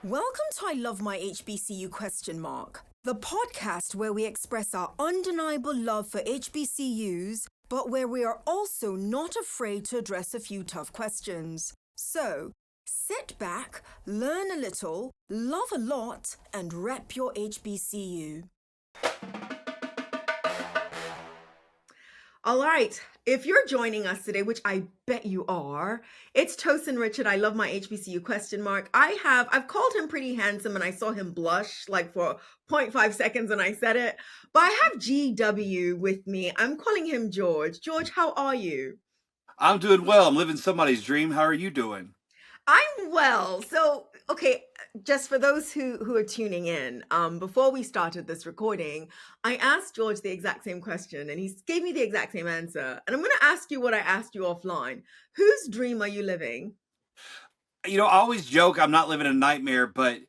Welcome to I Love My HBCU ? The podcast where we express our undeniable love for HBCUs, but where we are also not afraid to address a few tough questions. So, sit back, learn a little, love a lot, and rep your HBCU. All right. If you're joining us today, which I bet you are, it's Tosin Richard. I love my HBCU ? I've called him pretty handsome and I saw him blush like for 0.5 seconds and I said it. But I have GW with me. I'm calling him George. George, how are you? I'm doing well. I'm living somebody's dream. How are you doing? I'm well. So, okay, just for those who are tuning in, before we started this recording, I asked George the exact same question and he gave me the exact same answer. And I'm going to ask you what I asked you offline. Whose dream are you living? I always joke I'm not living a nightmare, but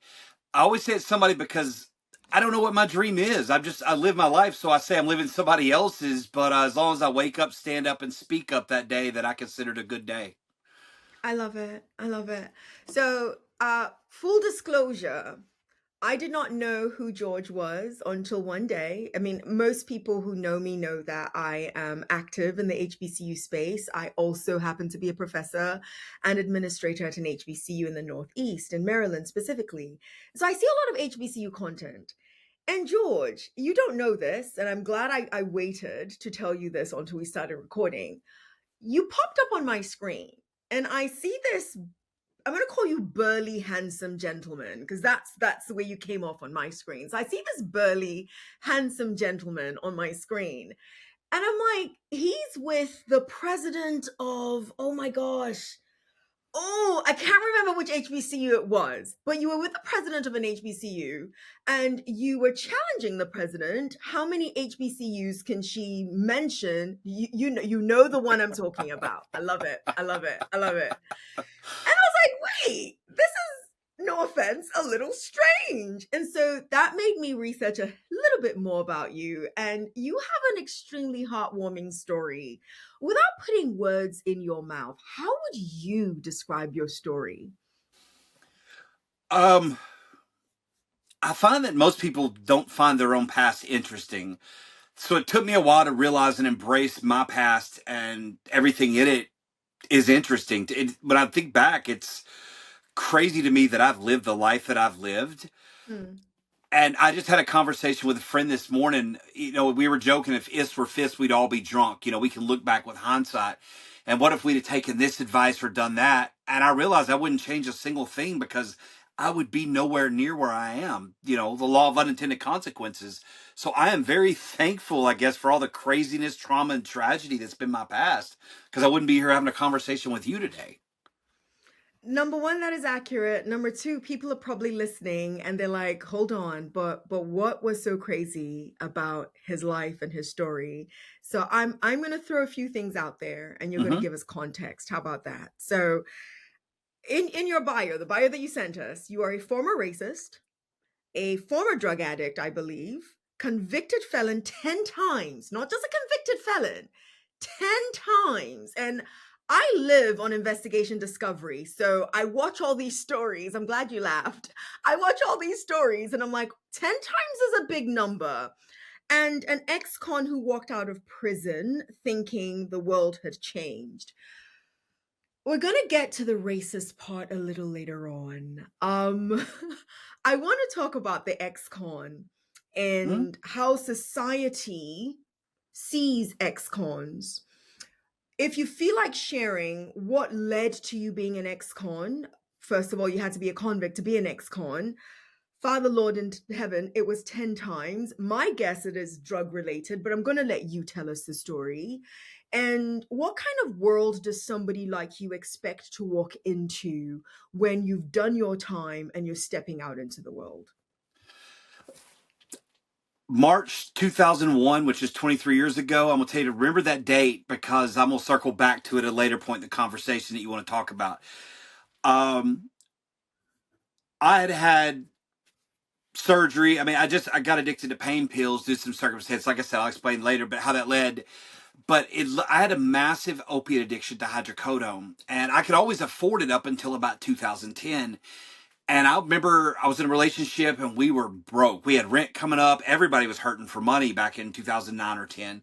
I always say it's somebody because I don't know what my dream is. I live my life, so I say I'm living somebody else's. But as long as I wake up, stand up, and speak up that day, that I consider it a good day. I love it. I love it. So, full disclosure, I did not know who George was until one day. I mean, most people who know me know that I am active in the HBCU space. I also happen to be a professor and administrator at an HBCU in the Northeast, in Maryland specifically. So I see a lot of HBCU content. And George, you don't know this, and I'm glad I waited to tell you this until we started recording. You popped up on my screen, and I see this. I'm going to call you burly, handsome gentleman because that's the way you came off on my screen. So I see this burly, handsome gentleman on my screen, and I'm like, he's with the president of, oh my gosh, oh, I can't remember which HBCU it was, but you were with the president of an HBCU and you were challenging the president. How many HBCUs can she mention? You know the one I'm talking about. I love it. I love it. I love it. And I was like, wait, this is, no offense, a little strange. And so that made me research a little bit more about you. And you have an extremely heartwarming story. Without putting words in your mouth, how would you describe your story? Um, I find that most people don't find their own past interesting. So it took me a while to realize and embrace my past, and everything in it is interesting. When I think back, it's crazy to me that I've lived the life that I've lived. Hmm. And I just had a conversation with a friend this morning. We were joking, if ists were fists, we'd all be drunk. We can look back with hindsight. And what if we'd have taken this advice or done that? And I realized I wouldn't change a single thing because I would be nowhere near where I am. The law of unintended consequences. So I am very thankful, I guess, for all the craziness, trauma, and tragedy that's been my past, because I wouldn't be here having a conversation with you today. Number one, that is accurate. Number two, people are probably listening and they're like, hold on, but what was so crazy about his life and his story? So I'm gonna throw a few things out there and you're gonna Hmm. give us context. How about that? So in your bio, the bio that you sent us, you are a former racist, a former drug addict, I believe, convicted felon 10 times, not just a convicted felon, 10 times. And I live on investigation discovery. So I watch all these stories. I'm glad you laughed. I watch all these stories and I'm like, 10 times is a big number. And an ex con who walked out of prison thinking the world had changed. We're going to get to the racist part a little later on. I want to talk about the ex-con and how society sees ex-cons. If you feel like sharing what led to you being an ex-con, first of all, you had to be a convict to be an ex-con. Father Lord in heaven, it was 10 times. My guess it is drug related, but I'm going to let you tell us the story. And what kind of world does somebody like you expect to walk into when you've done your time and you're stepping out into the world? March 2001, which is 23 years ago. I'm going to tell you to remember that date because I'm going to circle back to it at a later point in the conversation that you want to talk about. Um, I had had surgery. I mean, I got addicted to pain pills due to some circumstances. Like I said, I'll explain later, but how that led. But I had a massive opiate addiction to hydrocodone, and I could always afford it up until about 2010. And I remember I was in a relationship and we were broke. We had rent coming up. Everybody was hurting for money back in 2009 or 10.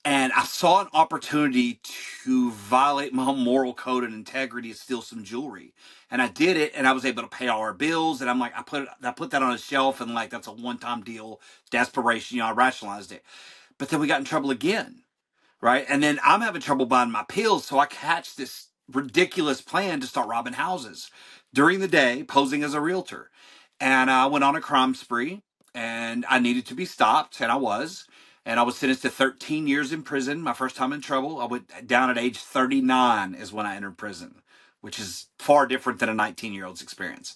And I saw an opportunity to violate my own moral code and integrity and steal some jewelry. And I did it, and I was able to pay all our bills. And I'm like, I put that on a shelf, and like that's a one time deal, desperation. I rationalized it. But then we got in trouble again, right? And then I'm having trouble buying my pills, so I catch this ridiculous plan to start robbing houses during the day, posing as a realtor. And I went on a crime spree, and I needed to be stopped, and I was. And I was sentenced to 13 years in prison. My first time in trouble. I went down at age 39 is when I entered prison, which is far different than a 19-year-old's experience.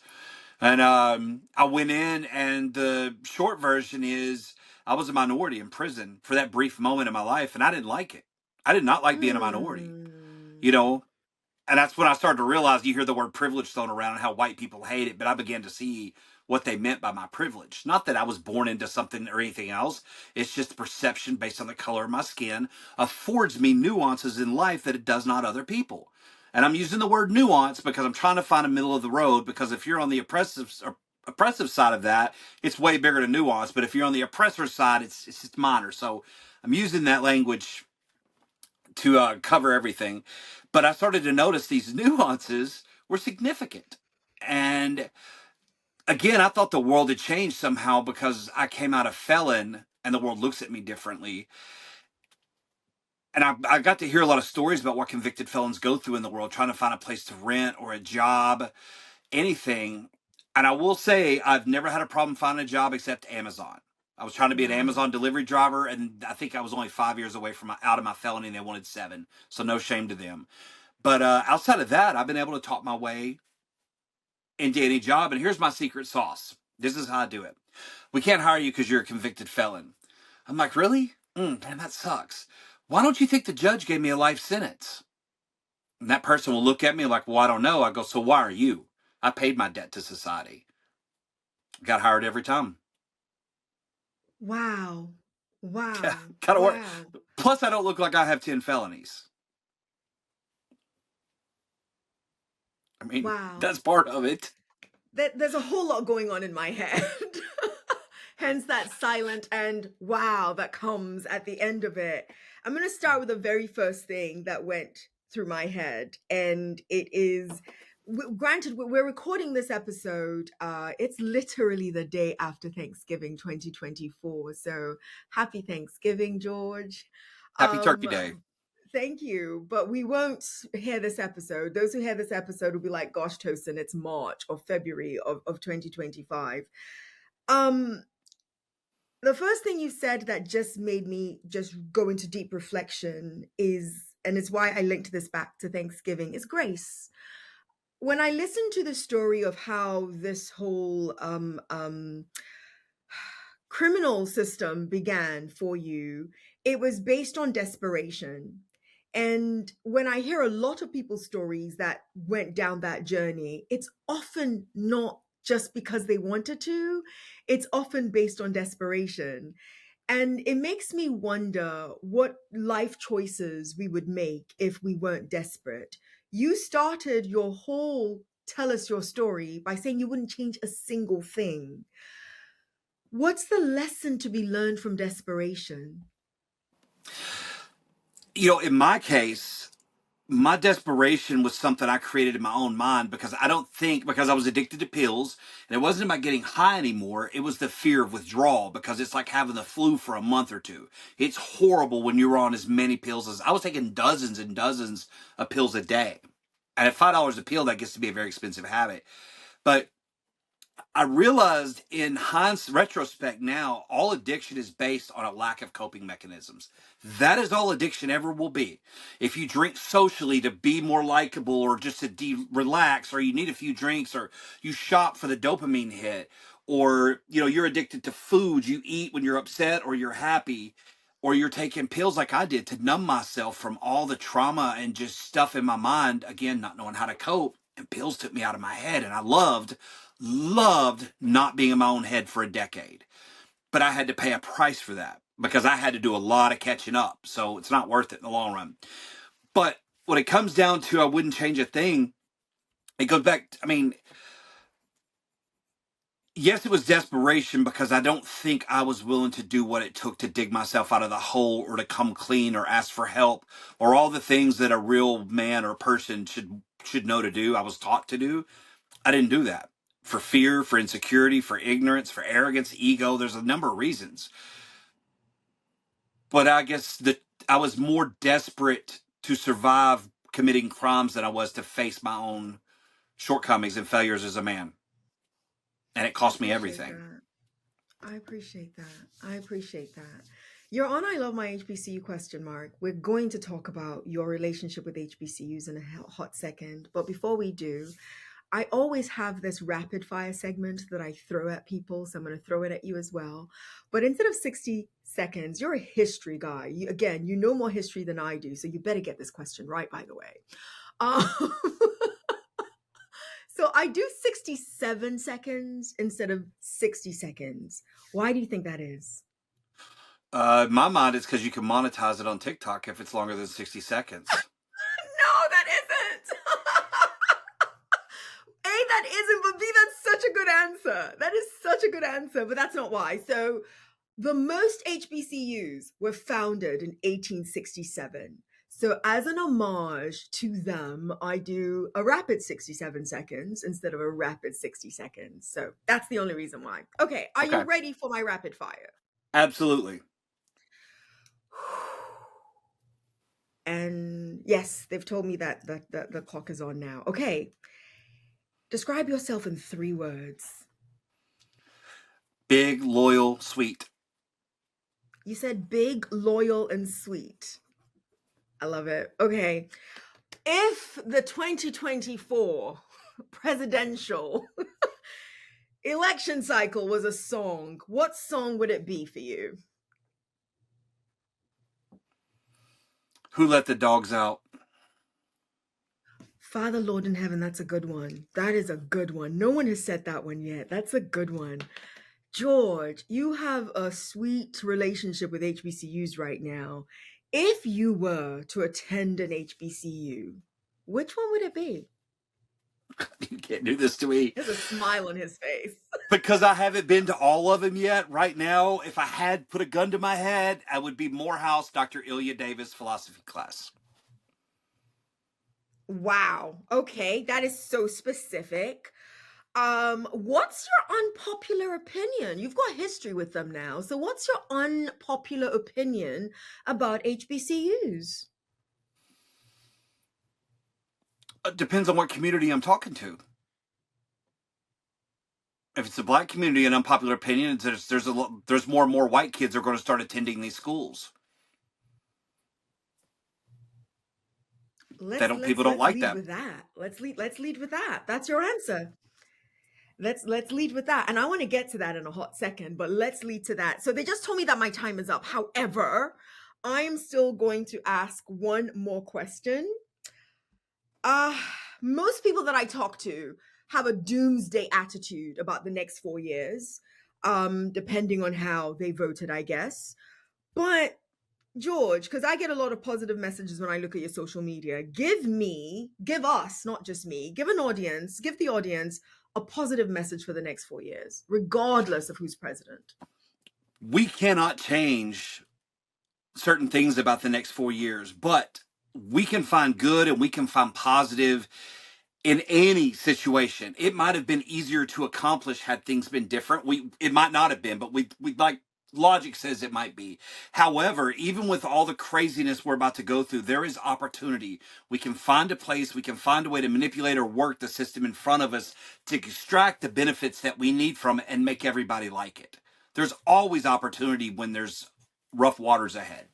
And I went in, and the short version is I was a minority in prison for that brief moment in my life, and I didn't like it. I did not like being a minority, Mm. you know? And that's when I started to realize you hear the word privilege thrown around and how white people hate it, but I began to see what they meant by my privilege. Not that I was born into something or anything else. It's just perception based on the color of my skin affords me nuances in life that it does not other people. And I'm using the word nuance because I'm trying to find a middle of the road, because if you're on the oppressive side of that, it's way bigger than nuance. But if you're on the oppressor side, it's just minor. So I'm using that language to cover everything. But I started to notice these nuances were significant. And again, I thought the world had changed somehow because I came out a felon and the world looks at me differently. And I got to hear a lot of stories about what convicted felons go through in the world, trying to find a place to rent or a job, anything. And I will say, I've never had a problem finding a job except Amazon. I was trying to be an Wow. Amazon delivery driver, and I think I was only 5 years away from out of my felony, and they wanted 7. So no shame to them. But outside of that, I've been able to talk my way into any job. And here's my secret sauce. This is how I do it. We can't hire you because you're a convicted felon. I'm like, really? Man, that sucks. Why don't you think the judge gave me a life sentence? And that person will look at me like, well, I don't know. I go, so why are you? I paid my debt to society. Got hired every time. Wow. Yeah, Wow. kind of work. Wow. Plus, I don't look like I have 10 felonies. I mean, Wow. that's part of it. There's a whole lot going on in my head. Hence that silent and wow that comes at the end of it. I'm going to start with the very first thing that went through my head. And it is, granted, we're recording this episode. It's literally the day after Thanksgiving 2024. So happy Thanksgiving, George. Happy Turkey Um, Day. Thank you. But we won't hear this episode. Those who hear this episode will be like, gosh, Tosin, it's March or February of 2025. Um, the first thing you said that just made me just go into deep reflection is, and it's why I linked this back to Thanksgiving, is grace. When I listened to the story of how this whole criminal system began for you, it was based on desperation. And when I hear a lot of people's stories that went down that journey, it's often not just because they wanted to, it's often based on desperation. And it makes me wonder what life choices we would make if we weren't desperate. You started your whole tell us your story by saying you wouldn't change a single thing. What's the lesson to be learned from desperation? In my case, my desperation was something I created in my own mind, because because I was addicted to pills, and it wasn't about getting high anymore. It was the fear of withdrawal, because it's like having the flu for a month or two. It's horrible when you're on as many pills as I was taking, dozens and dozens of pills a day. And at $5 a pill, that gets to be a very expensive habit. But I realized in hindsight, retrospect now, all addiction is based on a lack of coping mechanisms. That is all addiction ever will be. If you drink socially to be more likable, or just to relax, or you need a few drinks, or you shop for the dopamine hit, or you're addicted to food, you eat when you're upset or you're happy, or you're taking pills like I did to numb myself from all the trauma and just stuff in my mind, again, not knowing how to cope. And pills took me out of my head, and I loved not being in my own head for a decade. But I had to pay a price for that, because I had to do a lot of catching up. So it's not worth it in the long run. But when it comes down to I wouldn't change a thing, it goes back. I mean, Yes, it was desperation because I don't think I was willing to do what it took to dig myself out of the hole or to come clean or ask for help or all the things that a real man or person should know to do. I was taught to do. I didn't do that for fear, for insecurity, for ignorance, for arrogance, ego. There's a number of reasons. But I guess that I was more desperate to survive committing crimes than I was to face my own shortcomings and failures as a man. And it I cost me appreciate everything. that. I appreciate that. I appreciate that. You're on I Love My HBCU question mark. We're going to talk about your relationship with HBCUs in a hot second. But before we do, I always have this rapid fire segment that I throw at people. So I'm going to throw it at you as well. But instead of 60 seconds, you're a history guy. Again, you know more history than I do. So you better get this question right, by the way. Um, so I do 67 seconds instead of 60 seconds. Why do you think that is? In my mind, it's because you can monetize it on TikTok if it's longer than 60 seconds. No, that isn't. A, that isn't, but B, that's such a good answer. That is such a good answer, but that's not why. So, the most HBCUs were founded in 1867. So, as an homage to them, I do a rapid 67 seconds instead of a rapid 60 seconds. So, that's the only reason why. Okay, are you Okay. ready for my rapid fire? Absolutely. And yes, they've told me that the clock is on now. Okay, describe yourself in 3 words. Big, loyal, sweet. You said big, loyal, and sweet. I love it. Okay. If the 2024 presidential election cycle was a song, what song would it be for you? Who let the dogs out? Father, Lord in heaven, that's a good one. That is a good one. No one has said that one yet. That's a good one. George, you have a sweet relationship with HBCUs right now. If you were to attend an HBCU, which one would it be? You can't do this to me. There's a smile on his face. Because I haven't been to all of them yet. Right now, if I had put a gun to my head, I would be Morehouse, Dr. Ilya Davis philosophy class. Wow. Okay, that is so specific. What's your unpopular opinion? You've got history with them now. So what's your unpopular opinion about HBCUs? It depends on what community I'm talking to. If it's a black community, an unpopular opinion is there's more and more white kids are going to start attending these schools. They Let's don't. let's People don't let's like lead them. with that. Let's lead with that. That's your answer. Let's lead with that. And I want to get to that in a hot second, but let's lead to that. So they just told me that my time is up. However, I am still going to ask one more question. Uh, Most people that I talk to have a doomsday attitude about the next 4 years, depending on how they voted, I guess. But George, because I get a lot of positive messages when I look at your social media, give us, not just me, give the audience a positive message for the next 4 years, regardless of who's president. We cannot change certain things about the next 4 years, but we can find good and we can find positive in any situation. It might have been easier to accomplish had things been different. It might not have been, but we like logic says it might be. However, even with all the craziness we're about to go through, there is opportunity. We can find a place, we can find a way to manipulate or work the system in front of us to extract the benefits that we need from it and make everybody like it. There's always opportunity when there's rough waters ahead.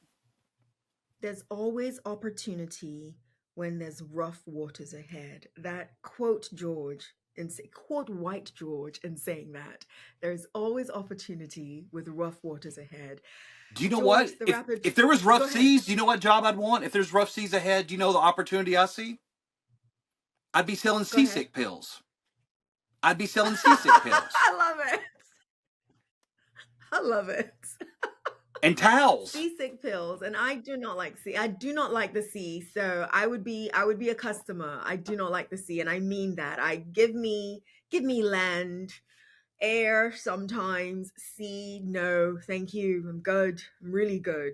There's always opportunity when there's rough waters ahead. That quote George and say, quote White George in saying that there's always opportunity with rough waters ahead. Do you know what? George, the rapid. If there was Go rough ahead. seas, do you know what job I'd want? If there's rough seas ahead, do you know the opportunity I see? I'd be selling Go ahead. seasick pills. I'd be selling seasick pills I love it. I love it. and towels. Seasick pills, and I do not like sea. I do not like the sea, so I would be a customer. I do not like the sea, and I mean that. I give me land, Air sometimes, C, no, thank you. I'm good. I'm really good.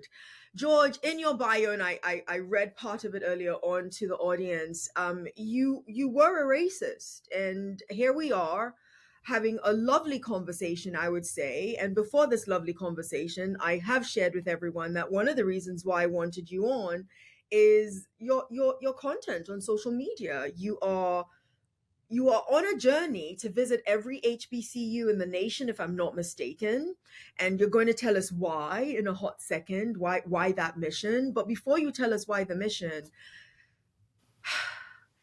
George, in your bio, and I read part of it earlier on to the audience, you were a racist. And here we are having a lovely conversation, I would say. And before this lovely conversation, I have shared with everyone that one of the reasons why I wanted you on is your content on social media. You are on a journey to visit every HBCU in the nation, if I'm not mistaken, and you're going to tell us why in a hot second. Why that mission? But before you tell us why the mission,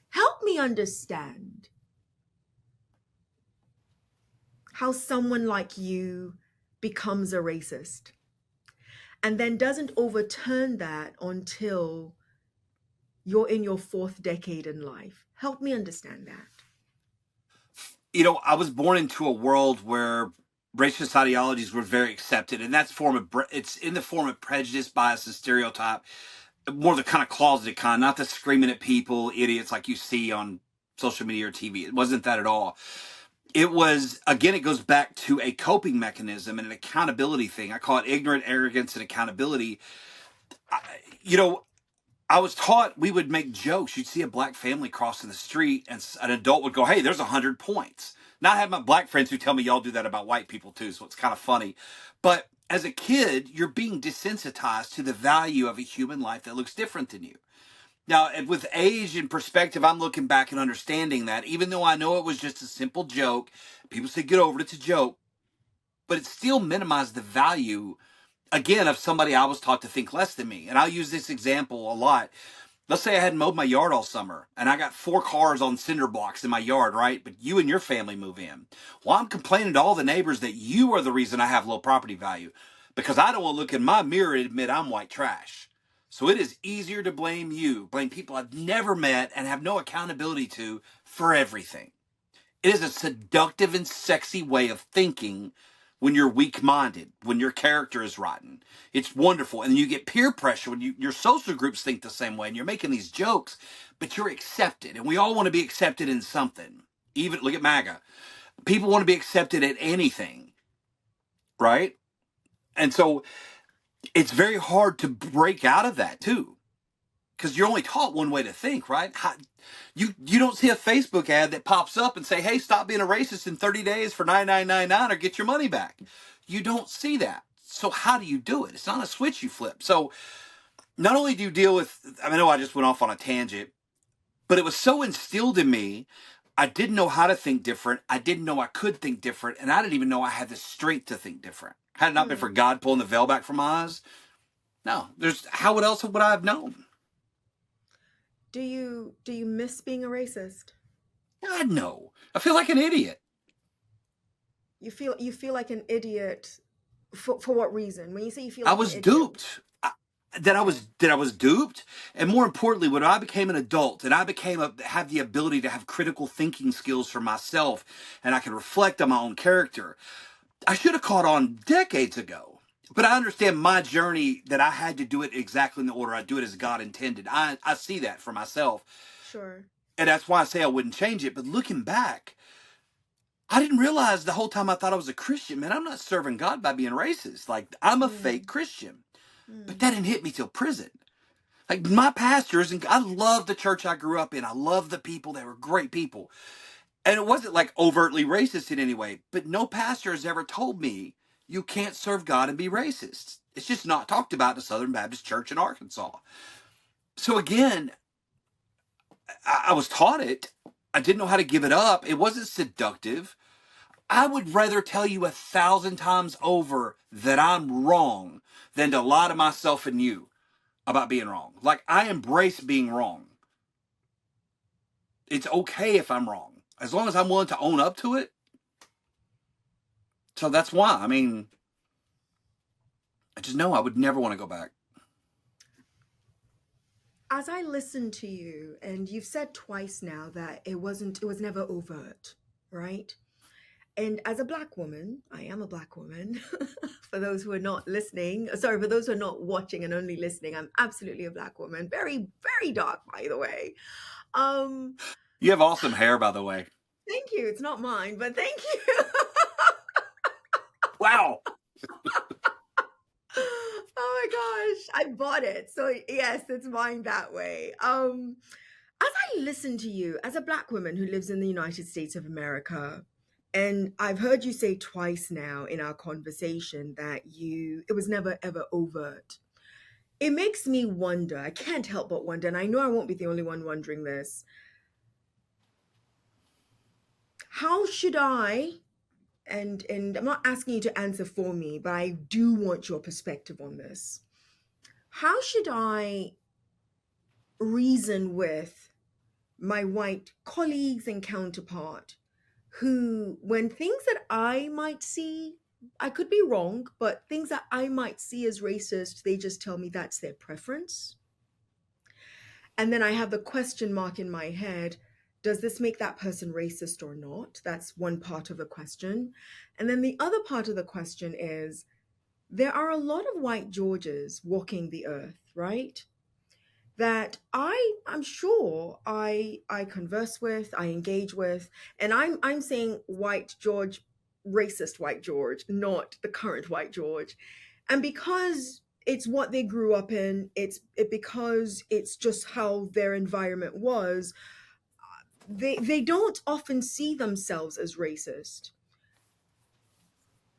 help me understand how someone like you becomes a racist and then doesn't overturn that until you're in your fourth decade in life. Help me understand that. I was born into a world where racist ideologies were very accepted, and it's in the form of prejudice, bias, and stereotype. More the kind of closeted kind, not the screaming at people, idiots like you see on social media or TV. It wasn't that at all. It was, again, it goes back to a coping mechanism and an accountability thing. I call it ignorant arrogance and accountability. I, you know, I was taught we would make jokes. You'd see a black family crossing the street, and an adult would go, "Hey, there's 100 points." Now I have my black friends who tell me y'all do that about white people too, so it's kind of funny. But as a kid, you're being desensitized to the value of a human life that looks different than you. Now, and with age and perspective, I'm looking back and understanding that, even though I know it was just a simple joke, people say, "Get over it, it's a joke," but it still minimized the value, again, of somebody I was taught to think less than me. And I'll use this example a lot. Let's say I hadn't mowed my yard all summer and I got 4 cars on cinder blocks in my yard, right? But you and your family move in. Well, I'm complaining to all the neighbors that you are the reason I have low property value because I don't want to look in my mirror and admit I'm white trash. So it is easier to blame people I've never met and have no accountability to for everything. It is a seductive and sexy way of thinking when you're weak-minded, when your character is rotten. It's wonderful. And you get peer pressure when your social groups think the same way and you're making these jokes, but you're accepted. And we all want to be accepted in something. Even look at MAGA. People want to be accepted at anything, right? And so it's very hard to break out of that too. Because you're only taught one way to think, right? You don't see a Facebook ad that pops up and say, "Hey, stop being a racist in 30 days for 99.99 or get your money back." You don't see that. So how do you do it? It's not a switch you flip. So not only do you deal with, I know I just went off on a tangent, but it was so instilled in me. I didn't know how to think different. I didn't know I could think different. And I didn't even know I had the strength to think different. Had it not been for Hmm. God pulling the veil back from my eyes, no, how else would I have known? Do you miss being a racist? God, no. I feel like an idiot. You feel like an idiot for what reason? When you say you feel I like an was idiot, duped. okay. That I was duped, and more importantly, when I became an adult and I have the ability to have critical thinking skills for myself, and I can reflect on my own character. I should have caught on decades ago, but I understand my journey that I had to do it exactly in the order I do it as God intended. I see that for myself, Sure. and that's why I say I wouldn't change it. But looking back, I didn't realize the whole time I thought I was a Christian. Man, I'm not serving God by being racist. Like I'm a fake Mm, Christian. But mm, that didn't hit me till prison. Like my pastors, and I love the church I grew up in. I love the people. They were great people. And it wasn't like overtly racist in any way, but no pastor has ever told me you can't serve God and be racist. It's just not talked about in the Southern Baptist Church in Arkansas. So again, I was taught it. I didn't know how to give it up. It wasn't seductive. I would rather tell you 1,000 times over that I'm wrong than to lie to myself and you about being wrong. Like I embrace being wrong. It's okay if I'm wrong, as long as I'm willing to own up to it. So that's why. I mean, I just know I would never want to go back. as I listen to you, and you've said twice now that it was never overt, right? And as a black woman, I am a black woman. For those who are not listening, sorry, for those who are not watching and only listening, I'm absolutely a black woman. Very, very dark, by the way. Um, You have awesome hair, by the way. Thank you. It's not mine, but thank you. Wow. Oh my gosh, I bought it. So yes, it's mine that way. As I listen to you as a black woman who lives in the United States of America, and I've heard you say twice now in our conversation that it was never ever overt. It makes me wonder. I can't help but wonder, and I know I won't be the only one wondering this. How should I, and I'm not asking you to answer for me, but I do want your perspective on this. How should I reason with my white colleagues and counterpart who, when things that I might see, I could be wrong, but things that I might see as racist, they just tell me that's their preference? And then I have the question mark in my head, does this make that person racist or not? That's one part of the question. And then the other part of the question is, there are a lot of white Georges walking the earth, right? That I'm sure I converse with, I engage with, and I'm saying white George, racist white George, not the current white George. And because it's what they grew up in, because it's just how their environment was, they don't often see themselves as racist.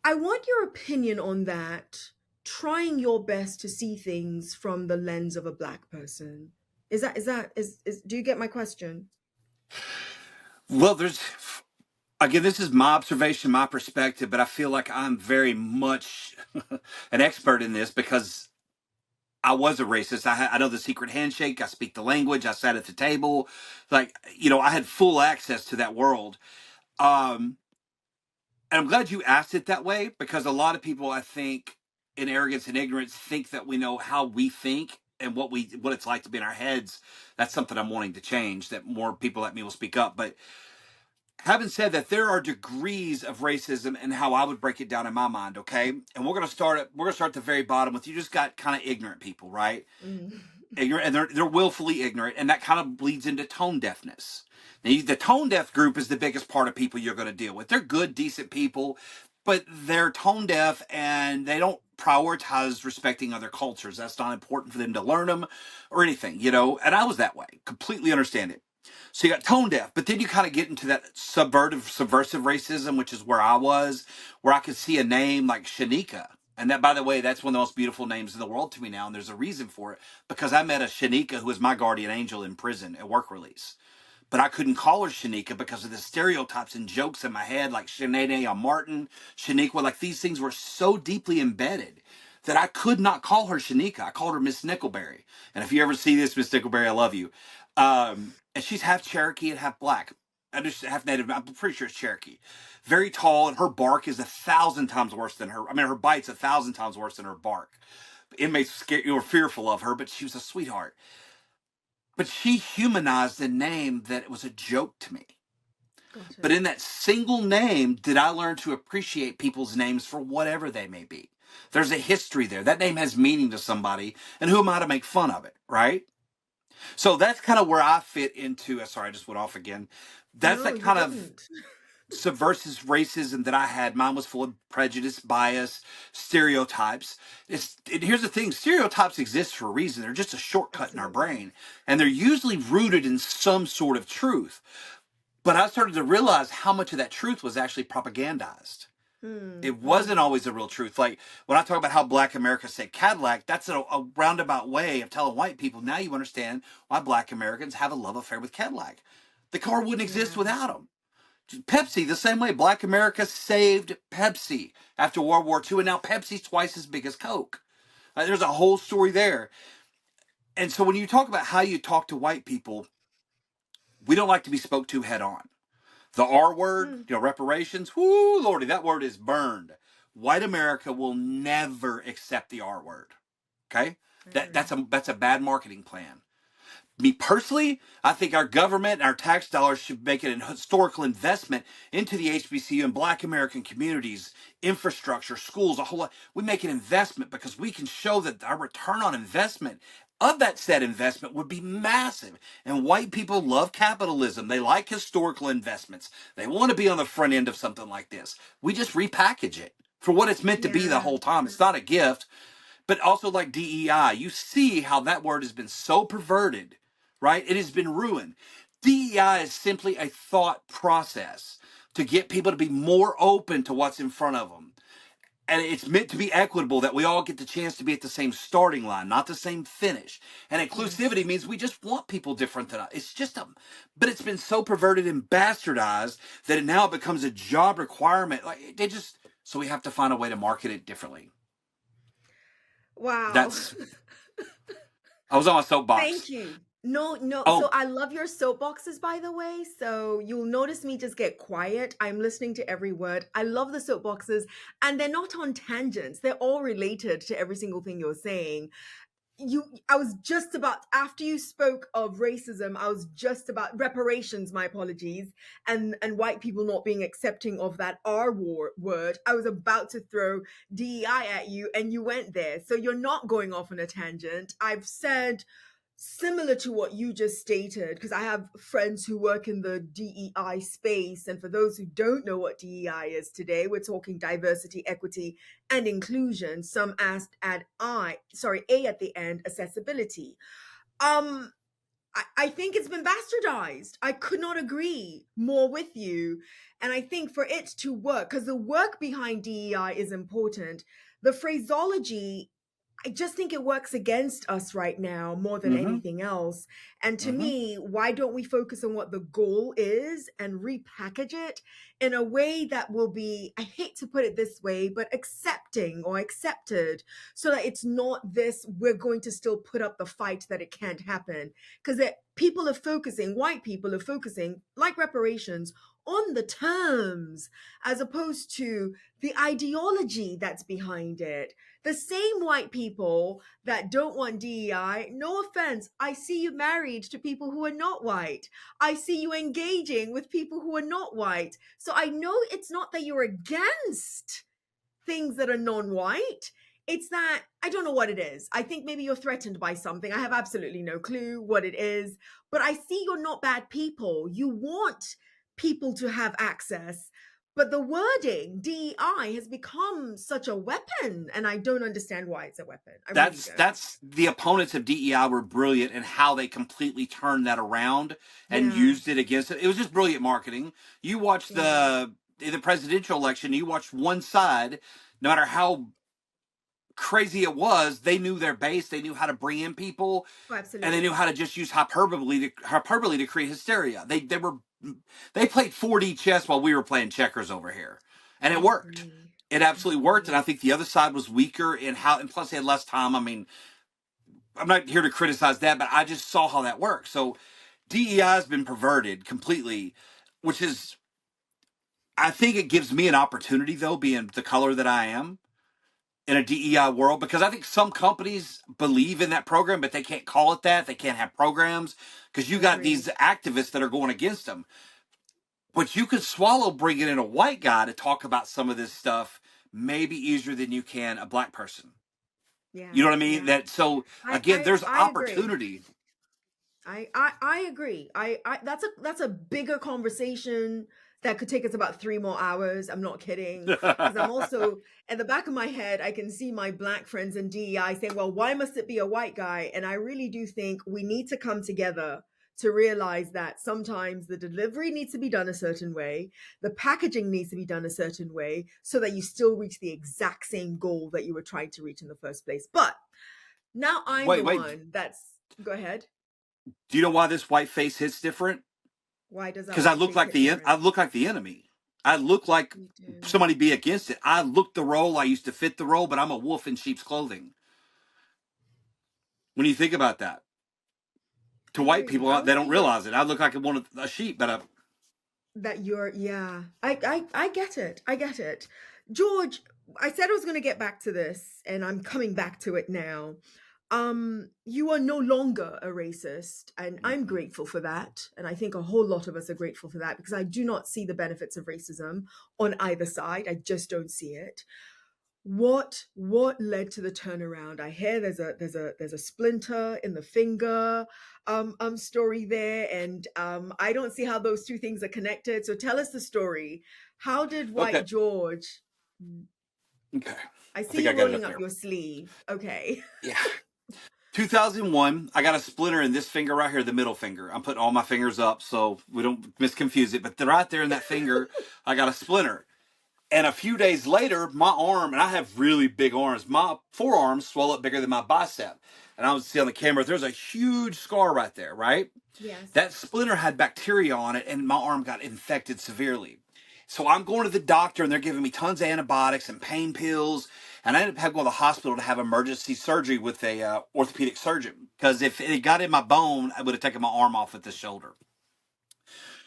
I want your opinion on that, trying your best to see things from the lens of a black person. Is do you get my question? Well, there's again, this is my observation, my perspective, but I feel like I'm very much an expert in this because I was a racist. I know the secret handshake. I speak the language. I sat at the table. Like, I had full access to that world. Um, and I'm glad you asked it that way because a lot of people, I think, in arrogance and ignorance, think that we know how we think and what it's like to be in our heads. That's something I'm wanting to change. That more people like me will speak up. But having said that, there are degrees of racism and how I would break it down in my mind. Okay, and we're gonna start at the very bottom with you. Just got kind of ignorant people, right? Mm. Ignorant, and they're willfully ignorant, and that kind of bleeds into tone deafness. Now, the tone deaf group is the biggest part of people you're going to deal with. They're good, decent people, but they're tone deaf and they don't prioritize respecting other cultures. That's not important for them to learn them or anything. And I was that way. Completely understand it. So you got tone deaf, but then you kind of get into that subversive racism, which is where I was, where I could see a name like Shanika. And that, by the way, that's one of the most beautiful names in the world to me now. And there's a reason for it because I met a Shanika who was my guardian angel in prison at work release. But I couldn't call her Shanika because of the stereotypes and jokes in my head, like Shanae on Martin, Shaniqua. Like these things were so deeply embedded that I could not call her Shanika. I called her Miss Nickelberry. And if you ever see this, Miss Nickelberry, I love you. And she's half Cherokee and half black. I just half Native. I'm pretty sure it's Cherokee. Very tall, and her bark is 1,000 times worse than her. I mean, her bite's 1,000 times worse than her bark. Inmates were fearful of her, but she was a sweetheart. But she humanized a name that was a joke to me. Got But it. in that single name, did I learn to appreciate people's names for whatever they may be? There's a history there. That name has meaning to somebody, and who am I to make fun of it, right? So that's kind of where I fit into. Sorry, I just went off again. That's No, that you kind of didn't. subversive racism that I had. Mine was full of prejudice, bias, stereotypes. Here's the thing: stereotypes exist for a reason. They're just a shortcut in our Absolutely. brain, and they're usually rooted in some sort of truth. But I started to realize how much of that truth was actually propagandized. Hmm. It wasn't Hmm. always the real truth. Like when I talk about how Black Americans say Cadillac, that's a roundabout way of telling white people now you understand why Black Americans have a love affair with Cadillac. The car wouldn't exist Yeah. without them. Pepsi, the same way. Black America saved Pepsi after World War II, and now Pepsi's twice as big as Coke. There's a whole story there. And so when you talk about how you talk to white people, we don't like to be spoke to head on. The R word, Hmm. reparations, whoo, Lordy, that word is burned. White America will never accept the R word. Okay? I That, agree. that's a that's a bad marketing plan. Me personally, I think our government and our tax dollars should make an historical investment into the HBCU and Black American communities, infrastructure, schools, a whole lot. We make an investment because we can show that our return on investment of that said investment would be massive. And white people love capitalism. They like historical investments. They want to be on the front end of something like this. We just repackage it for what it's meant to be the Yeah. whole time. It's not a gift. But also like DEI, you see how that word has been so perverted, right? It has been ruined. DEI is simply a thought process to get people to be more open to what's in front of them. And it's meant to be equitable, that we all get the chance to be at the same starting line, not the same finish. And inclusivity Yes. means we just want people different than us. It's just a, but it's been so perverted and bastardized that it now becomes a job requirement. Like they just, so we have to find a way to market it differently. Wow. That's, I was on my Thank soapbox. you. No, no. So Oh, I love your soapboxes, by the way. So you'll notice me just get quiet. I'm listening to every word. I love the soapboxes, and they're not on tangents. They're all related to every single thing you're saying. I was just about, after you spoke of racism, I was just about reparations, my apologies, and white people not being accepting of that word. I was about to throw DEI at you, and you went there. So you're not going off on a tangent. I've said similar to what you just stated, because I have friends who work in the DEI space. And for those who don't know what DEI is today, we're talking diversity, equity, and inclusion. Some asked add A at the end, accessibility. Um, I think it's been bastardized. I could not agree more with you. And I think for it to work, because the work behind DEI is important, the phraseology, I just think it works against us right now more than mm-hmm, anything else. And to mm-hmm. me, why don't we focus on what the goal is and repackage it in a way that will be, I hate to put it this way, but accepting or accepted, so that it's not this, we're going to still put up the fight that it can't happen. Because people are focusing, white people are focusing, like reparations, on the terms as opposed to the ideology that's behind it. The same white people that don't want DEI, no offense, I see you married to people who are not white. I see you engaging with people who are not white. So I know it's not that you're against things that are non-white. It's that I don't know what it is. I think maybe you're threatened by something. I have absolutely no clue what it is, but I see you're not bad people. You want people to have access, but the wording DEI has become such a weapon, and I don't understand why it's a weapon. I really don't. That's the opponents of DEI were brilliant in how they completely turned that around and Yeah, used it against it. It was just brilliant marketing. You watch yeah. the presidential election, you watched one side, no matter how crazy it was, they knew their base, they knew how to bring in people, Oh, and they knew absolutely. how to just use hyperbole to create hysteria. They played 4D chess while we were playing checkers over here, and I it worked. agree. It I absolutely worked, and I agree. think the other side was weaker in how, and plus they had less time. I mean, I'm not here to criticize that, but I just saw how that works. So DEI has been perverted completely, which is, I think it gives me an opportunity though, being the color that I am in a DEI world, because I think some companies believe in that program, but they can't call it that. They can't have programs because you got these Agreed. activists that are going against them. But you could swallow bringing in a white guy to talk about some of this stuff maybe easier than you can a black person. Yeah, You know what I mean? yeah. That so I again, I there's I agree. opportunity. I agree. I that's a bigger conversation that could take us about 3 more hours. I'm not kidding. Because I'm also, at the back of my head, I can see my black friends in DEI saying, well, why must it be a white guy? And I really do think we need to come together to realize that sometimes the delivery needs to be done a certain way, the packaging needs to be done a certain way, so that you still reach the exact same goal that you were trying to reach in the first place. But now I'm the Wait. one that's, go ahead. Do you know why this white face hits different? Why does that Because white face hit I different? look like the enemy. I look like You do. somebody be against it. I look the role. I used to fit the role, but I'm a wolf in sheep's clothing. When you think about that, to I white agree. people, I would they say don't you're realize it. I look like one of a sheep, but that you're yeah. I get it. I get it. George, I said I was going to get back to this, and I'm coming back to it now. You are no longer a racist, and I'm mm-mm. grateful for that, and I think a whole lot of us are grateful for that, because I do not see the benefits of racism on either side. I just don't see it. What led to the turnaround? I hear there's a splinter in the finger story there, and I don't see how those two things are connected. So tell us the story. How did Okay. White George Okay. I I see think I you got it rolling up up there. your sleeve. Okay. Yeah. 2001, I got a splinter in this finger right here, the middle finger. I'm putting all my fingers up so we don't misconfuse it. But right there in that finger, I got a splinter. And a few days later, my arm, and I have really big arms, my forearms swell up bigger than my bicep. And I was see on the camera, there's a huge scar right there, right? Yes. That splinter had bacteria on it, and my arm got infected severely. So I'm going to the doctor, and they're giving me tons of antibiotics and pain pills. And I ended up having to go to the hospital to have emergency surgery with a orthopedic surgeon, because if it got in my bone, I would have taken my arm off at the shoulder.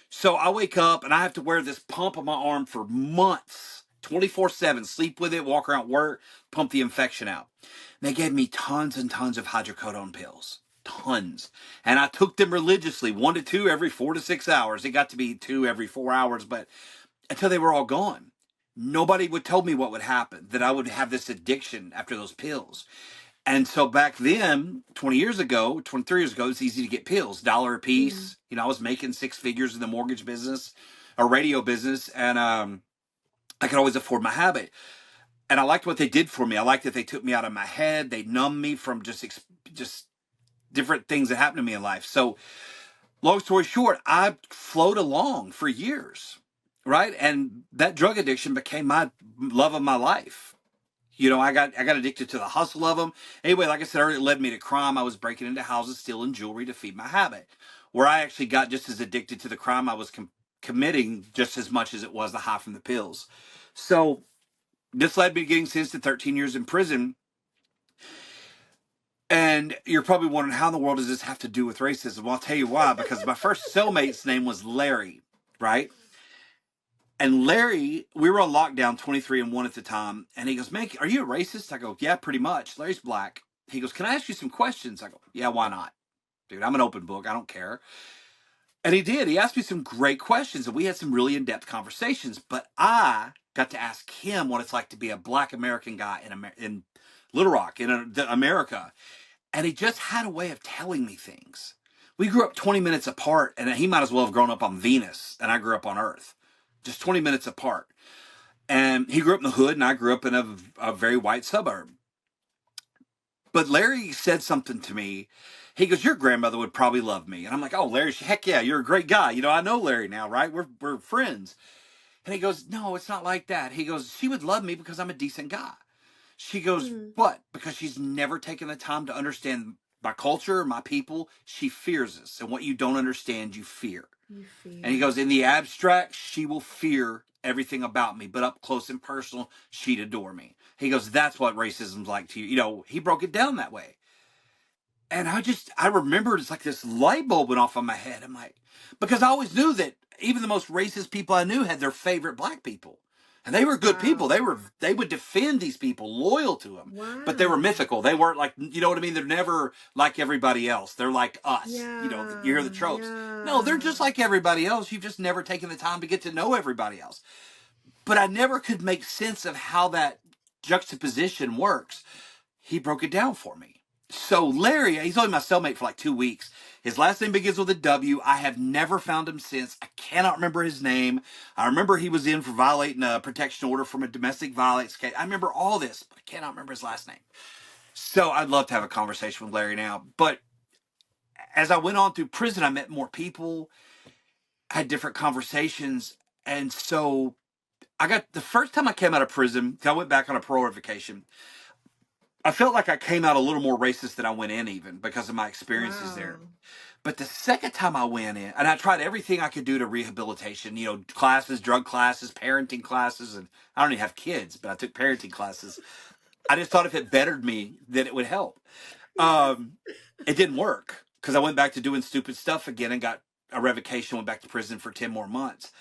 So I wake up and I have to wear this pump on my arm for months, 24/7, sleep with it, walk around work, pump the infection out. They gave me tons and tons of hydrocodone pills, tons. And I took them religiously, 1 to 2 every 4 to 6 hours. It got to be 2 every 4 hours, but until they were all gone. Nobody would tell me what would happen, that I would have this addiction after those pills. And so back then, 20 years ago, 23 years ago, it's easy to get pills, dollar a Mm. piece. I was making 6 figures in the mortgage business, a radio business, and I could always afford my habit. And I liked what they did for me. I liked that they took me out of my head. They numbed me from just different things that happened to me in life. So long story short, I flowed along for years, right? And that drug addiction became my love of my life. I got addicted to the hustle of them. Anyway, like I said earlier, it led me to crime. I was breaking into houses, stealing jewelry to feed my habit. Where I actually got just as addicted to the crime I was committing just as much as it was the high from the pills. So this led me to getting sentenced to 13 years in prison. And you're probably wondering, how in the world does this have to do with racism? Well, I'll tell you why. Because my first cellmate's name was Larry, right? And Larry, we were on lockdown 23-1 at the time. And he goes, "Man, are you a racist?" I go, "Yeah, pretty much." Larry's black. He goes, "Can I ask you some questions?" I go, "Yeah, why not? Dude, I'm an open book. I don't care." And he did. He asked me some great questions, and we had some really in-depth conversations. But I got to ask him what it's like to be a black American guy in Little Rock, in America. And he just had a way of telling me things. We grew up 20 minutes apart, and he might as well have grown up on Venus, and I grew up on Earth. Just 20 minutes apart. And he grew up in the hood, and I grew up in a very white suburb. But Larry said something to me. He goes, "Your grandmother would probably love me." And I'm like, "Oh, Larry, heck yeah, you're a great guy. I know Larry now, right? We're friends." And he goes, "No, it's not like that." He goes, "She would love me because I'm a decent guy." She goes, Mm. "What? Because she's never taken the time to understand my culture, my people. She fears us. And what you don't understand, you fear." You And he fear. goes, "In the abstract, she will fear everything about me, but up close and personal, she'd adore me." He goes, "That's what racism's like to you." He broke it down that way. And I remembered, it's like this light bulb went off on my head. I'm like, because I always knew that even the most racist people I knew had their favorite black people. And they were good people. Wow. They would defend these people, loyal to them. But they were Wow. mythical. They weren't like, you know what I mean? They're never like everybody else. They're like us. You hear the Yeah. tropes. No, they're Yeah. just like everybody else. You've just never taken the time to get to know everybody else. But I never could make sense of how that juxtaposition works. He broke it down for me. So Larry, he's only my cellmate for like 2 weeks. His last name begins with a W. I have never found him since. I cannot remember his name. I remember he was in for violating a protection order from a domestic violence case. I remember all this, but I cannot remember his last name. So I'd love to have a conversation with Larry now. But as I went on through prison, I met more people, had different conversations. And so I got the first time I came out of prison, I went back on a parole vacation. I felt like I came out a little more racist than I went in, even because of my experiences there. Wow. But the second time I went in, and I tried everything I could do to rehabilitation, classes, drug classes, parenting classes, and I don't even have kids, but I took parenting classes. I just thought if it bettered me, that it would help. Yes. Um, it didn't work because I went back to doing stupid stuff again and got a revocation, went back to prison for 10 more months.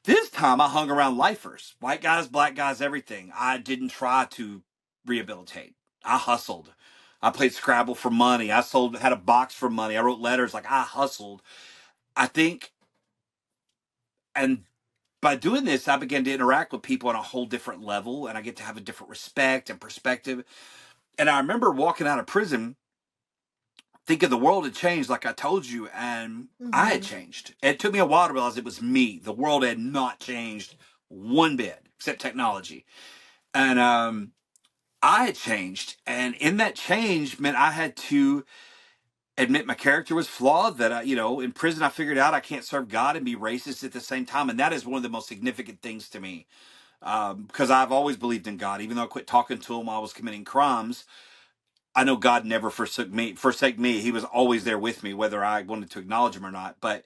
This time I hung around lifers, white guys, black guys, everything. I didn't try to rehabilitate. I hustled. I played Scrabble for money. Had a box for money. I wrote letters. Like, I hustled. I think, and by doing this, I began to interact with people on a whole different level, and I get to have a different respect and perspective. And I remember walking out of prison thinking the world had changed, like I told you, and I had Mm-hmm. changed. It took me a while to realize it was me. The world had not changed one bit, except technology. And I had changed, and in that change meant I had to admit my character was flawed. That in prison, I figured out I can't serve God and be racist at the same time, and that is one of the most significant things to me, because I've always believed in God, even though I quit talking to him while I was committing crimes. I know God never forsook me. Forsake me. He was always there with me, whether I wanted to acknowledge him or not. But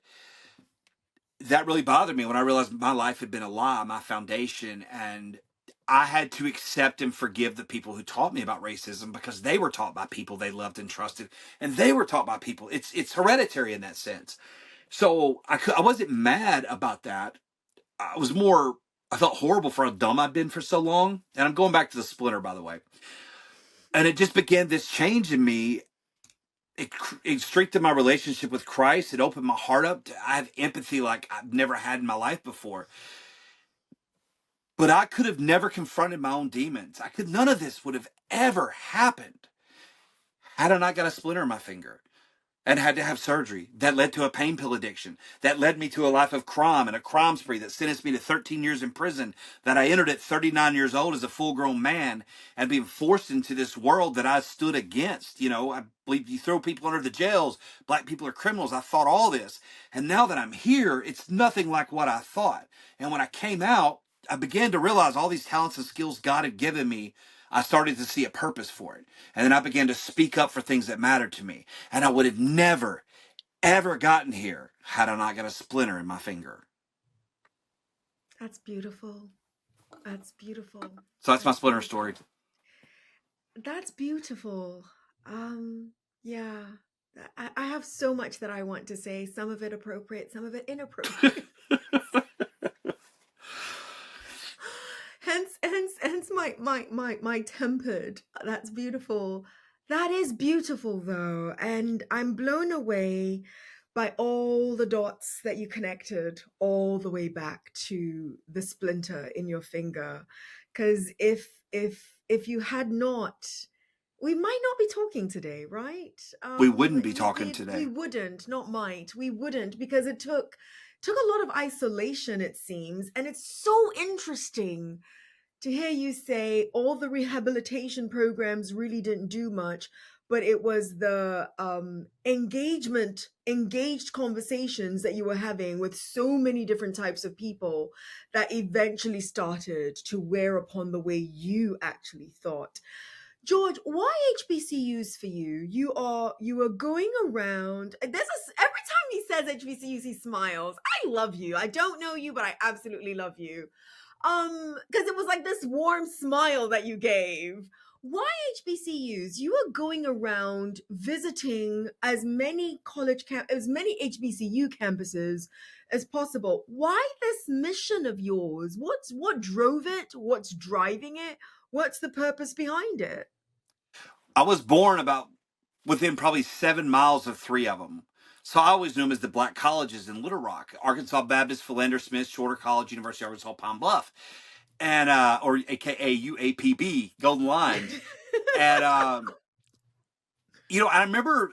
that really bothered me when I realized my life had been a lie, my foundation, and I had to accept and forgive the people who taught me about racism, because they were taught by people they loved and trusted, and they were taught by people. It's hereditary in that sense. So I wasn't mad about that. I felt horrible for how dumb I'd been for so long. And I'm going back to the splinter, by the way. And it just began this change in me. It strengthened my relationship with Christ. It opened my heart up. I have empathy like I've never had in my life before. But I could have never confronted my own demons. None of this would have ever happened had I not got a splinter in my finger and had to have surgery that led to a pain pill addiction, that led me to a life of crime and a crime spree that sentenced me to 13 years in prison, that I entered at 39 years old as a full grown man and being forced into this world that I stood against. I believe you throw people under the jails, black people are criminals. I thought all this. And now that I'm here, it's nothing like what I thought. And when I came out, I began to realize all these talents and skills God had given me. I started to see a purpose for it. And then I began to speak up for things that mattered to me. And I would have never, ever gotten here had I not got a splinter in my finger. That's beautiful. That's beautiful. So that's my That's splinter story. beautiful. That's beautiful. Yeah. I have so much that I want to say, some of it appropriate, some of it inappropriate. Hence my tempered. That's beautiful. That is beautiful though. And I'm blown away by all the dots that you connected all the way back to the splinter in your finger. Because if you had not, we might not be talking today, right? We wouldn't be talking We today. wouldn't, not might, we wouldn't, because it took a lot of isolation, it seems. And it's so interesting to hear you say all the rehabilitation programs really didn't do much, but it was the engaged conversations that you were having with so many different types of people that eventually started to wear upon the way you actually thought. George, why HBCUs for you? You are going around. Every time he says HBCUs, he smiles. I love you. I don't know you, but I absolutely love you. Because it was like this warm smile that you gave. Why HBCUs? You are going around visiting as many HBCU campuses as possible. Why this mission of yours? What drove it? What's driving it? What's the purpose behind it? I was born about within probably 7 miles of three of them. So I always knew them as the black colleges in Little Rock: Arkansas Baptist, Philander Smith, Shorter College, University of Arkansas, Pine Bluff, and or AKA UAPB, Golden Lion. And I remember,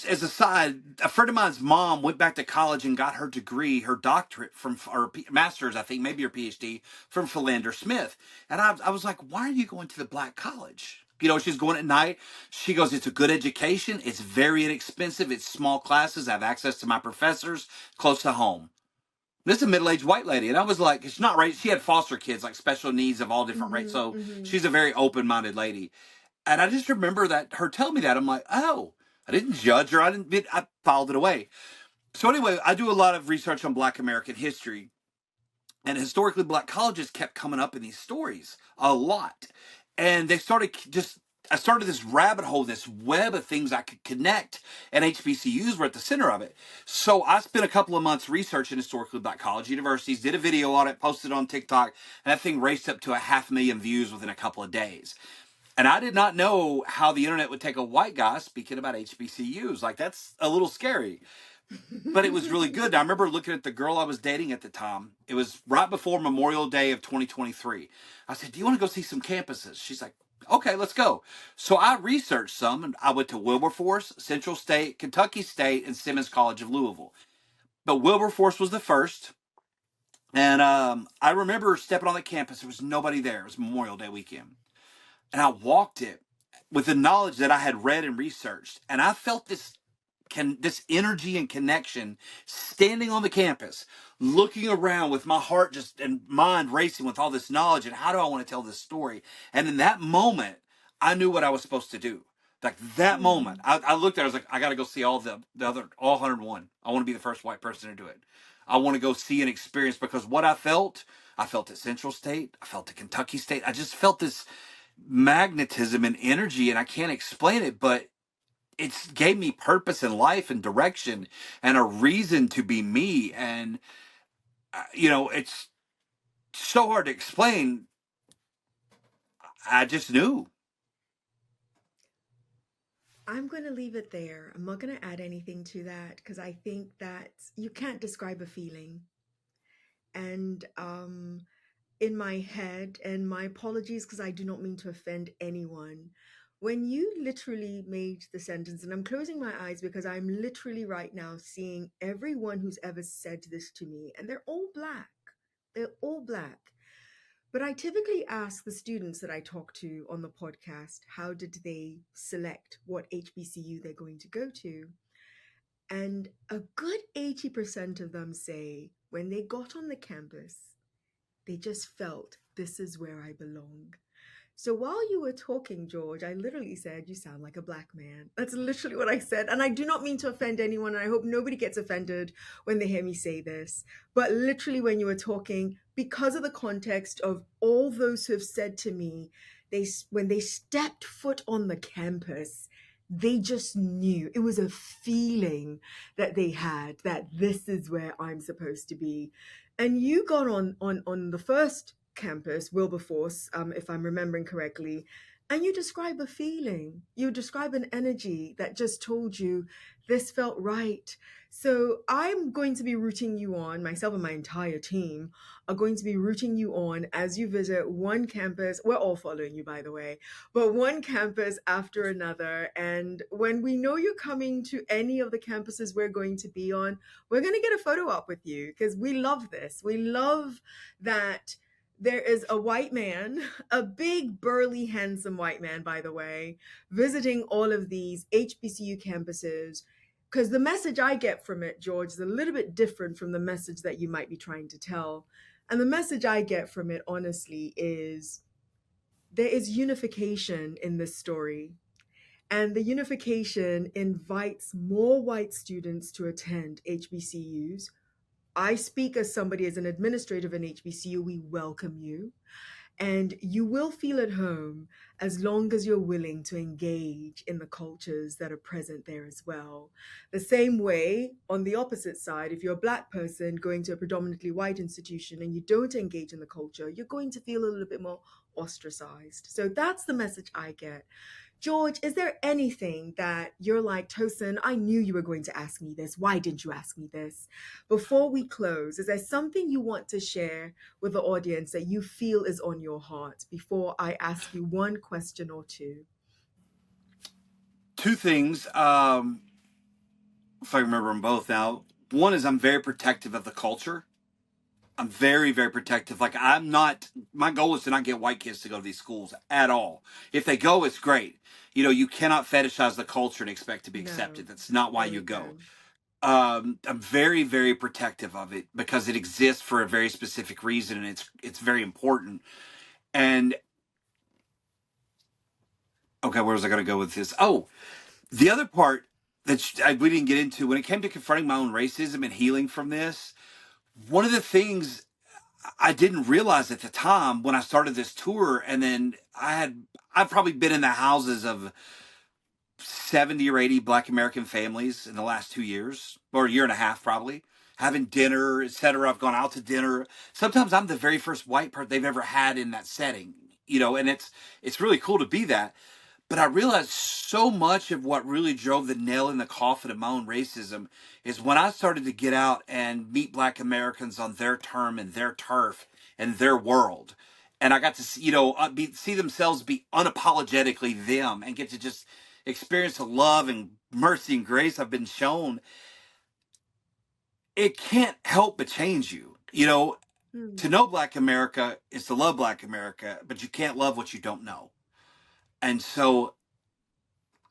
as a side, a friend of mine's mom went back to college and got her degree, her doctorate or master's, I think, maybe her PhD from Philander Smith. And I was like, why are you going to the black college? She's going at night. She goes, it's a good education. It's very inexpensive. It's small classes. I have access to my professors close to home. This is a middle-aged white lady. And I was like, it's not right. She had foster kids, like special needs of all different rates. Mm-hmm, So mm-hmm. she's a very open-minded lady. And I just remember that her telling me that. I'm like, oh, I didn't judge her. I filed it away. So anyway, I do a lot of research on Black American history. And historically, black colleges kept coming up in these stories a lot. And I started this rabbit hole, this web of things I could connect, and HBCUs were at the center of it. So I spent a couple of months researching historically black college universities, did a video on it, posted it on TikTok, and that thing raced up to 500,000 views within a couple of days. And I did not know how the internet would take a white guy speaking about HBCUs. Like, that's a little scary, but it was really good. I remember looking at the girl I was dating at the time. It was right before Memorial Day of 2023. I said, do you want to go see some campuses? She's like, okay, let's go. So I researched some, and I went to Wilberforce, Central State, Kentucky State, and Simmons College of Louisville. But Wilberforce was the first. And I remember stepping on the campus. There was nobody there. It was Memorial Day weekend. And I walked it with the knowledge that I had read and researched. And I felt this energy and connection standing on the campus, looking around with my heart just and mind racing with all this knowledge. And how do I want to tell this story? And in that moment, I knew what I was supposed to do. Like that moment, Mm. I looked at it, I was like, I got to go see all 101. I want to be the first white person to do it. I want to go see and experience because what I felt at Central State, I felt at Kentucky State. I just felt this magnetism and energy, and I can't explain it, but it's gave me purpose in life and direction and a reason to be me. And it's so hard to explain. I just knew. I'm going to leave it there. I'm not going to add anything to that because I think that you can't describe a feeling. And in my head, and my apologies because I do not mean to offend anyone, when you literally made the sentence, and I'm closing my eyes because I'm literally right now seeing everyone who's ever said this to me, and they're all black. They're all black. But I typically ask the students that I talk to on the podcast, how did they select what HBCU they're going to go to? And a good 80% of them say when they got on the campus, they just felt this is where I belong. So while you were talking, George, I literally said, you sound like a black man. That's literally what I said. And I do not mean to offend anyone. And I hope nobody gets offended when they hear me say this. But literally, when you were talking, because of the context of all those who have said to me, when they stepped foot on the campus, they just knew it was a feeling that they had that this is where I'm supposed to be. And you got on the first campus, Wilberforce, if I'm remembering correctly, and you describe a feeling. You describe an energy that just told you this felt right. So I'm going to be rooting you on, myself and my entire team are going to be rooting you on as you visit one campus. We're all following you, by the way, but one campus after another. And when we know you're coming to any of the campuses we're going to be on, we're going to get a photo up with you because we love this. We love that there is a white man, a big, burly, handsome white man, by the way, visiting all of these HBCU campuses. Because the message I get from it, George, is a little bit different from the message that you might be trying to tell. And the message I get from it, honestly, is there is unification in this story. And the unification invites more white students to attend HBCUs. I speak as somebody, as an administrator of an HBCU, we welcome you. And you will feel at home as long as you're willing to engage in the cultures that are present there as well. The same way, on the opposite side, if you're a Black person going to a predominantly white institution and you don't engage in the culture, you're going to feel a little bit more ostracized. So that's the message I get. George, is there anything that you're like, Tosin, I knew you were going to ask me this. Why didn't you ask me this? Before we close, is there something you want to share with the audience that you feel is on your heart before I ask you one question or two? Two things, if I remember them both now. One is I'm very protective of the culture. I'm very, very protective. Like I'm not. My goal is to not get white kids to go to these schools at all. If they go, it's great. You cannot fetishize the culture and expect to be No, accepted. That's not why you go. amen. I'm very, very protective of it because it exists for a very specific reason, and it's very important. And okay, where was I going to go with this? Oh, the other part that we didn't get into when it came to confronting my own racism and healing from this. One of the things I didn't realize at the time when I started this tour, and then I've probably been in the houses of 70 or 80 Black American families in the last 2 years, or a year and a half, probably having dinner, etc. I've gone out to dinner. Sometimes I'm the very first white person they've ever had in that setting, and it's really cool to be that. But I realized so much of what really drove the nail in the coffin of my own racism is when I started to get out and meet Black Americans on their term and their turf and their world. And I got to see, see themselves be unapologetically them and get to just experience the love and mercy and grace I've been shown. It can't help but change you. Hmm. To know Black America is to love Black America, but you can't love what you don't know. And so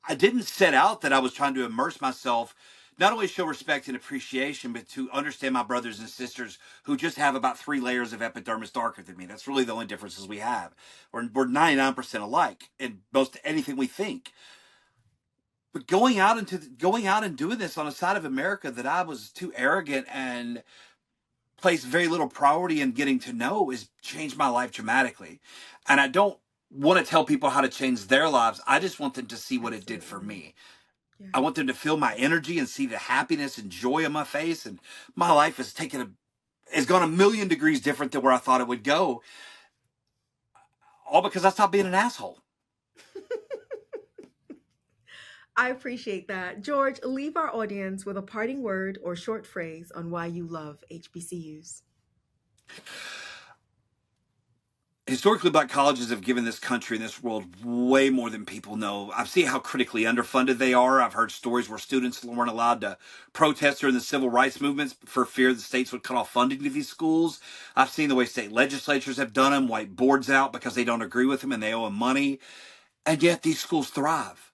I didn't set out that I was trying to immerse myself, not only show respect and appreciation, but to understand my brothers and sisters who just have about 3 layers of epidermis darker than me. That's really the only differences we have. We're 99% alike in most anything we think. But going out and doing this on a side of America that I was too arrogant and placed very little priority in getting to know has changed my life dramatically. And I don't want to tell people how to change their lives. I just want them to see what it did for Absolutely. me. Yeah. I want them to feel my energy and see the happiness and joy on my face. And my life has gone a million degrees different than where I thought it would go. All because I stopped being an asshole. I appreciate that. George, leave our audience with a parting word or short phrase on why you love HBCUs. Historically, Black colleges have given this country and this world way more than people know. I've seen how critically underfunded they are. I've heard stories where students weren't allowed to protest during the civil rights movements for fear the states would cut off funding to these schools. I've seen the way state legislatures have done them, wipe boards out because they don't agree with them and they owe them money. And yet these schools thrive.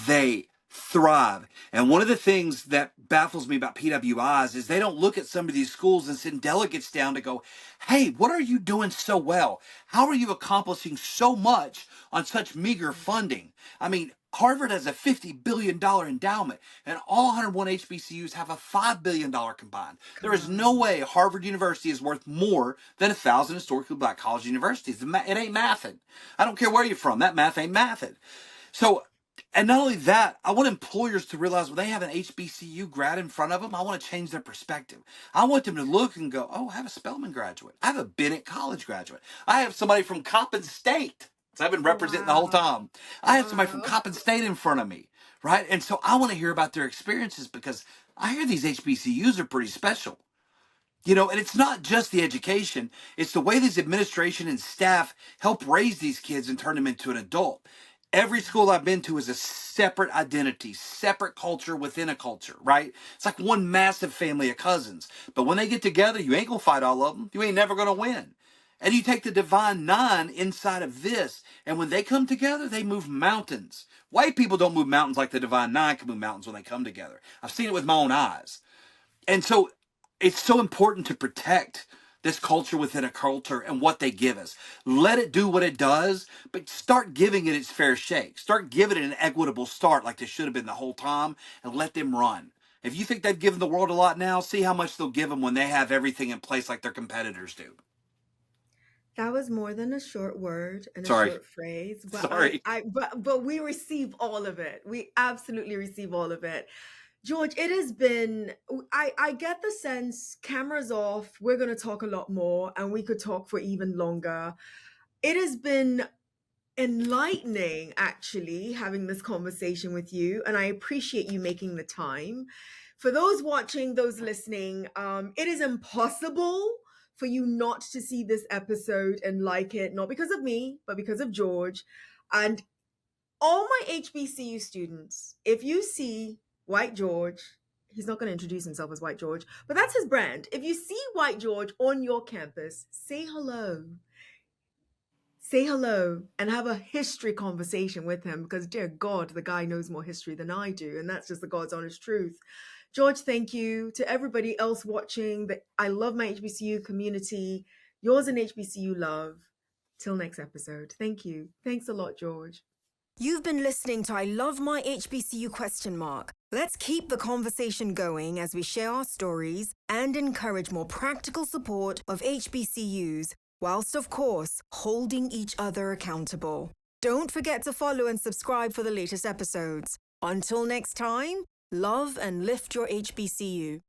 They thrive. And one of the things that baffles me about PWIs is they don't look at some of these schools and send delegates down to go, hey, what are you doing so well? How are you accomplishing so much on such meager funding? I mean, Harvard has a $50 billion endowment, and all 101 HBCUs have a $5 billion combined. There Come is no on. way Harvard University is worth more than 1,000 historically Black college universities. It ain't mathin'. I don't care where you're from. That math ain't mathin'. So, and not only that, I want employers to realize when they have an HBCU grad in front of them, I want to change their perspective. I want them to look and go, oh, I have a Spelman graduate. I have a Bennett College graduate. I have somebody from Coppin State. So I've been representing the whole Wow. time. I have somebody from Wow. Coppin State in front of me, right? And so I want to hear about their experiences because I hear these HBCUs are pretty special. You know, and it's not just the education, it's the way these administration and staff help raise these kids and turn them into an adult. Every school I've been to is a separate identity, separate culture within a culture, right? It's like one massive family of cousins. But when they get together, you ain't gonna fight all of them. You ain't never gonna win. And you take the divine nine inside of this, and when they come together, they move mountains. White people don't move mountains like the divine nine can move mountains when they come together. I've seen it with my own eyes. And so it's so important to protect this culture within a culture and what they give us. Let it do what it does, but start giving it its fair shake. Start giving it an equitable start like they should have been the whole time and let them run. If you think they've given the world a lot now, see how much they'll give them when they have everything in place like their competitors do. That was more than a short word and a Sorry. short phrase, but Sorry. but we receive all of it. We absolutely receive all of it. George, it has been, I get the sense cameras off, we're going to talk a lot more and we could talk for even longer. It has been enlightening, actually, having this conversation with you, and I appreciate you making the time. For those watching, those listening, it is impossible for you not to see this episode and like it, not because of me, but because of George. And all my HBCU students, if you see White George, he's not going to introduce himself as White George, but that's his brand. If you see White George on your campus, say hello. Say hello and have a history conversation with him because, dear God, the guy knows more history than I do. And that's just the God's honest truth. George, thank you. To everybody else watching, that I love my HBCU community. Yours and HBCU love. Till next episode. Thank you. Thanks a lot, George. You've been listening to I Love My HBCU question mark. Let's keep the conversation going as we share our stories and encourage more practical support of HBCUs, whilst of course holding each other accountable. Don't forget to follow and subscribe for the latest episodes. Until next time, love and lift your HBCU.